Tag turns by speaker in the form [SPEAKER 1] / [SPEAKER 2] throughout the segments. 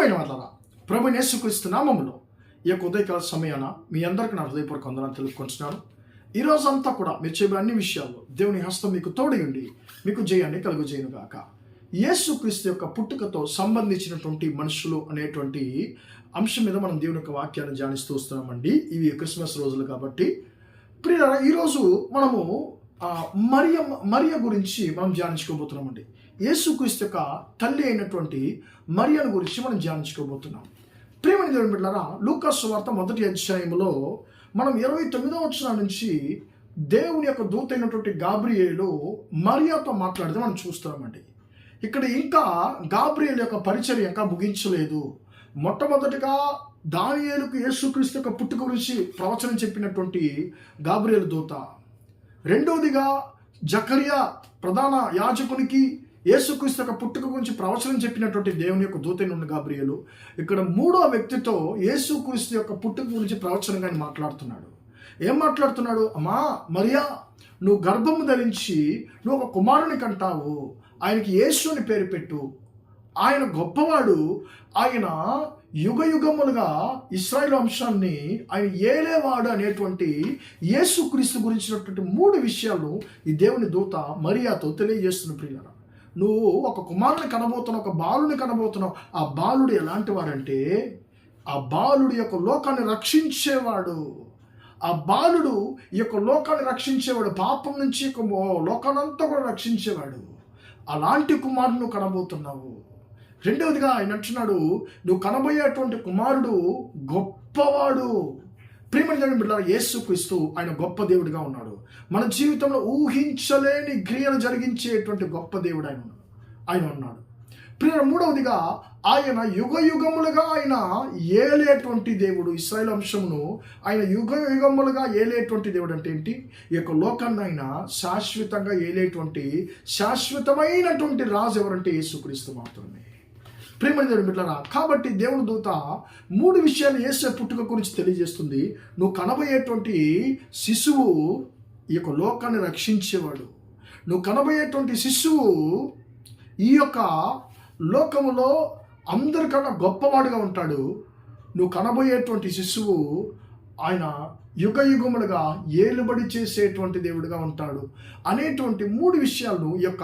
[SPEAKER 1] ప్రియమైన వాళ్ళరా, ప్రభు యేసుక్రీస్తు నామములో ఈ యొక్క ఉదయకాల సమయాన మీ అందరికీ నా హృదయపూర్వక వందనాలు తెలుపుకుంటున్నాను. ఈ రోజంతా కూడా మీరు చెప్పే అన్ని విషయాల్లో దేవుని హస్తం మీకు తోడై ఉండి మీకు జయాన్ని కలుగజేయునుగాక. యేసుక్రీస్తు యొక్క పుట్టుకతో సంబంధించినటువంటి మనుషులు అనేటువంటి అంశం మీద మనం దేవుని యొక్క వాక్యాన్ని ధ్యానిస్తూ వస్తున్నామండి. ఇవి క్రిస్మస్ రోజులు కాబట్టి ప్రియులారా, ఈరోజు మనము మరియ గురించి మనం ధ్యానించుకోబోతున్నామండి. యేసుక్రీస్తు యొక్క తల్లి అయినటువంటి మరియను గురించి మనం ధ్యానించుకోబోతున్నాం. ప్రియమైన దేవుని బిడ్డలారా, లూకా సువార్త 1వ అధ్యాయంలో మనం 29వ వచనం నుంచి దేవుని యొక్క దూత అయినటువంటి గాబ్రియేలు మరియతో మాట్లాడితే మనం చూస్తున్నామండి. ఇక్కడ ఇంకా గాబ్రియేలు యొక్క పరిచర్య ఇంకా ముగించలేదు. మొట్టమొదటిగా దానియేలుకు యేసుక్రీస్తు యొక్క పుట్టుక గురించి ప్రవచనం చెప్పినటువంటి గాబ్రియేలు దూత, రెండవదిగా జకరియా ప్రధాన యాజకునికి యేసుక్రీస్తు యొక్క పుట్టుక గురించి ప్రవచనం చెప్పినటువంటి దేవుని యొక్క దూత నుండి గాబ్రియేలు ఇక్కడ మూడో వ్యక్తితో యేసుక్రీస్తు యొక్క పుట్టుక గురించి ప్రవచనంగా మాట్లాడుతున్నాడు. ఏం మాట్లాడుతున్నాడు? అమ్మా మరియా, నువ్వు గర్భము ధరించి నువ్వు ఒక కుమారుని కంటావు, ఆయనకి యేసు అని పేరు పెట్టు. ఆయన గొప్పవాడు, ఆయన యుగ యుగములుగా ఇశ్రాయేలు వంశాన్ని ఆయన ఏలేవాడు అనేటువంటి యేసుక్రీస్తు గురించినటువంటి 3 విషయాలు ఈ దేవుని దూత మరియాతో తెలియజేస్తున్న. ప్రియులారా, నువ్వు ఒక కుమారుని కనబోతున్నావు, ఒక బాలుని కనబోతున్నావు. ఆ బాలుడు ఎలాంటి వాడంటే ఆ బాలుడు యొక్క లోకాన్ని రక్షించేవాడు. ఆ బాలుడు ఈ యొక్క లోకాన్ని రక్షించేవాడు, పాపం నుంచి లోకానంతా కూడా రక్షించేవాడు. అలాంటి కుమారుడు నువ్వు కనబోతున్నావు. రెండవదిగా ఆయన అంటున్నాడు, నువ్వు కనబోయేటువంటి కుమారుడు గొప్పవాడు. ప్రియమైన దేవుని బిడ్డలారా, యేసుక్రీస్తు ఆయన గొప్ప దేవుడిగా ఉన్నాడు. మన జీవితంలో ఊహించలేని క్రియలు జరిగించేటువంటి గొప్ప దేవుడు ఆయన ఉన్నాడు. ప్రియ మూడవదిగా ఆయన యుగ యుగములుగా ఆయన ఏలేటువంటి దేవుడు. ఇశ్రాయేలు వంశమును ఆయన యుగ యుగములుగా ఏలేటువంటి దేవుడు అంటే ఏంటి? ఈ యొక్క లోకాన్ని ఆయన శాశ్వతంగా ఏలేటువంటి శాశ్వతమైనటువంటి రాజు ఎవరంటే యేసుక్రీస్తు మాత్రమే. ప్రియమైన దేవుని బిడ్డలారా, కాబట్టి దేవుని దూత 3 విషయాలు యేసు పుట్టుక గురించి తెలియజేస్తుంది. నువ్వు కనబోయేటువంటి శిశువు ఈ యొక్క లోకాన్ని రక్షించేవాడు. నువ్వు కనబోయేటువంటి శిశువు ఈ యొక్క లోకములో అందరికన్నా గొప్పవాడుగా ఉంటాడు. నువ్వు కనబోయేటువంటి శిశువు ఆయన యుగ యుగములుగా ఏలుబడి చేసేటువంటి దేవుడిగా ఉంటాడు అనేటువంటి 3 విషయాలను ఈ యొక్క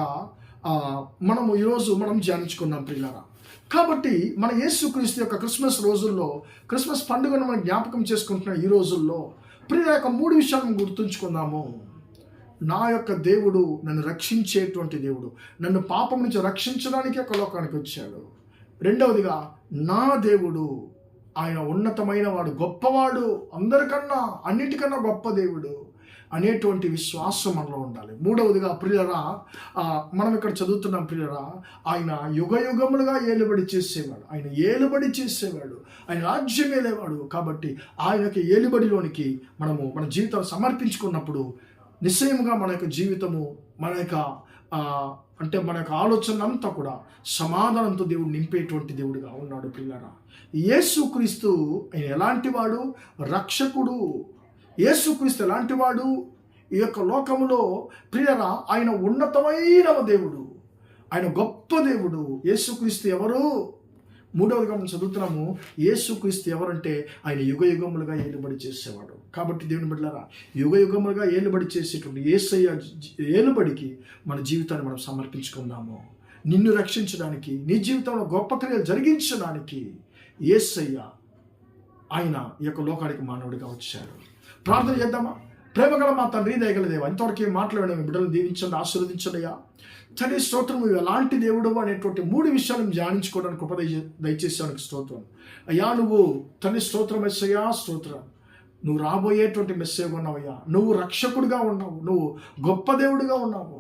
[SPEAKER 1] మనము ఈరోజు మనం ధ్యానించుకున్నాం ప్రియులారా. కాబట్టి మన యేసుక్రీస్తు యొక్క క్రిస్మస్ రోజుల్లో, క్రిస్మస్ పండుగను మనం జ్ఞాపకం చేసుకుంటున్న ఈ రోజుల్లో ప్రియుల యొక్క 3 విషయాలను గుర్తుంచుకుందాము. నా యొక్క దేవుడు నన్ను రక్షించేటువంటి దేవుడు, నన్ను పాపం నుంచి రక్షించడానికి ఒక లోకానికి వచ్చాడు. రెండవదిగా నా దేవుడు ఆయన ఉన్నతమైన వాడు, గొప్పవాడు, అందరికన్నా అన్నిటికన్నా గొప్ప దేవుడు అనేటువంటి విశ్వాసం మనలో ఉండాలి. మూడవదిగా ప్రియులరా, మనం ఇక్కడ చదువుతున్నాం ప్రియులరా, ఆయన యుగ యుగములుగా ఏలుబడి చేసేవాడు, ఆయన ఏలుబడి చేసేవాడు, ఆయన రాజ్యం ఏలేవాడు. కాబట్టి ఆయనకి ఏలుబడిలోనికి మనము మన జీవితాలు సమర్పించుకున్నప్పుడు నిశ్చయముగా మన యొక్క జీవితము, మన యొక్క మన యొక్క ఆలోచన అంతా కూడా సమాధానంతో దేవుడు నింపేటువంటి దేవుడిగా ఉన్నాడు. ప్రియులరా, యేసుక్రీస్తు ఆయన ఎలాంటి వాడు? రక్షకుడు. యేసుక్రీస్తు ఎలాంటి వాడు? ఈ యొక్క లోకములో ప్రియరా ఆయన ఉన్నతమైన దేవుడు, ఆయన గొప్ప దేవుడు. యేసుక్రీస్తు ఎవరు? మూడవదిగా మనం చదువుతున్నాము, యేసుక్రీస్తు ఎవరంటే ఆయన యుగ యుగములుగా ఏలుబడి చేసేవాడు. కాబట్టి దేవుని బిడ్డలారా, యుగ యుగములుగా ఏలుబడి చేసేటువంటి యేసయ్య ఏలుబడికి మన జీవితాన్ని మనం సమర్పించుకుందాము. నిన్ను రక్షించడానికి, నీ జీవితంలో గొప్ప క్రియలు జరిగించడానికి యేసయ్య ఆయన ఈ యొక్క లోకానికి మానవుడిగా వచ్చాడు. ప్రార్థన చేద్దామా? ప్రేమగల మా తండ్రి, దయగల దేవా, ఇంతవరకు మాట్లాడడం బిడ్డలను దీవించండి, ఆశీర్వదించండి అయ్యా. తండ్రి స్తోత్రం, నువ్వు ఎలాంటి దేవుడు అనేటువంటి 3 విషయాలను ధ్యానించుకోవడానికి కృప దయచేసానికి స్తోత్రం అయ్యా. నువ్వు తండ్రి స్తోత్రం మెస్సయ్యా, స్తోత్రం. నువ్వు రాబోయేటువంటి మెస్సేగా ఉన్నావయ్యా. నువ్వు రక్షకుడిగా ఉన్నావు, నువ్వు గొప్ప దేవుడిగా ఉన్నావు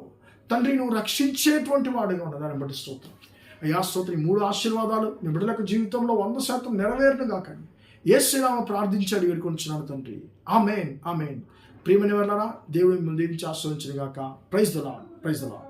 [SPEAKER 1] తండ్రి. నువ్వు రక్షించేటువంటి వాడిగా ఉన్నావు, దాన్ని బట్టి స్తోత్రం అయ్యా. స్తోత్రం. 3 ఆశీర్వాదాలు మీ బిడ్డలకు జీవితంలో 100% నెరవేరును కాకండి. యేసునామ ప్రార్థించాడు, వేడుకొంచున్నాను తండ్రి. ఆమేన్, ఆమేన్. ప్రియమైన వాళ్ళారా, దేవుని ముందు ఆశ్రయించును గాక. Praise the Lord, praise the lord.